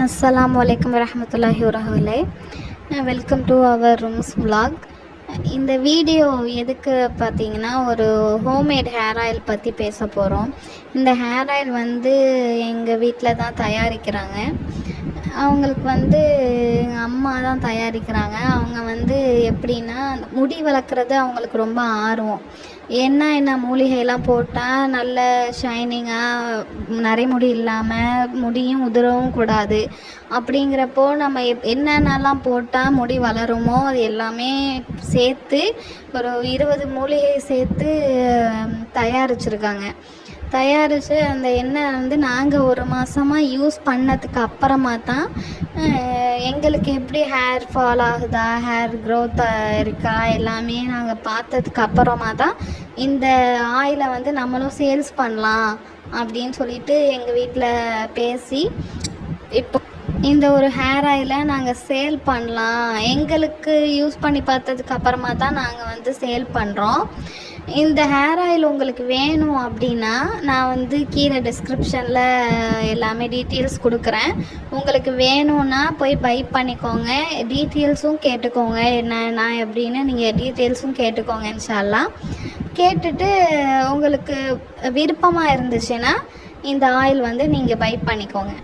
அஸ்ஸலாமு அலைக்கும் வரஹ்மத்துல்லாஹி வரஹ்மத்துல்லாஹி. Welcome to our rooms vlog. இந்த வீடியோ எதுக்கு பார்த்தீங்கன்னா, ஒரு ஹோம்மேட் ஹேர் ஆயில் பற்றி பேச போகிறோம். இந்த ஹேர் ஆயில் எங்கள் வீட்டில் தான் தயாரிக்கிறாங்க. அவங்களுக்கு எங்கள் அம்மா தான் தயாரிக்கிறாங்க. அவங்க எப்படின்னா, முடி வளர்க்குறது அவங்களுக்கு ரொம்ப ஆர்வம். என்ன மூலிகைலாம் போட்டால் நல்ல ஷைனிங்காக நரைமுடி இல்லாமல் முடியும் உதிரவும் கூடாது அப்படிங்கிறப்போ நம்ம என்னென்னலாம் போட்டால் முடி வளருமோ அது எல்லாமே சேர்த்து ஒரு 20 மூலிகை சேர்த்து தயாரிச்சிருக்காங்க. தயாரித்து அந்த எண்ணெய் நாங்கள் ஒரு மாதமாக யூஸ் பண்ணதுக்கு அப்புறமா தான் எங்களுக்கு எப்படி ஹேர் ஃபால் ஆகுதா, ஹேர் க்ரோத் இருக்கா எல்லாமே நாங்கள் பார்த்ததுக்கு அப்புறமா தான் இந்த ஆயிலை நம்மளும் சேல்ஸ் பண்ணலாம் அப்படின்னு சொல்லிட்டு எங்கள் வீட்டில் பேசி இப்போ இந்த ஒரு ஹேர் ஆயிலை நாங்கள் சேல் பண்ணலாம். எங்களுக்கு யூஸ் பண்ணி பார்த்ததுக்கு அப்புறமா தான் நாங்கள் சேல் பண்ணுறோம். இந்த ஹேர் ஆயில் உங்களுக்கு வேணும் அப்படின்னா நான் கீழே டிஸ்கிரிப்ஷனில் எல்லாமே டீட்டெயில்ஸ் கொடுக்குறேன். உங்களுக்கு வேணும்னா போய் பை பண்ணிக்கோங்க. டீட்டெயில்ஸும் கேட்டுக்கோங்க, என்ன எப்படின்னு நீங்கள் டீட்டெயில்ஸும் கேட்டுக்கோங்க இன்ஷா அல்லாஹ். கேட்டுட்டு உங்களுக்கு விருப்பமாக இருந்துச்சுன்னா இந்த ஆயில் நீங்கள் பை பண்ணிக்கோங்க.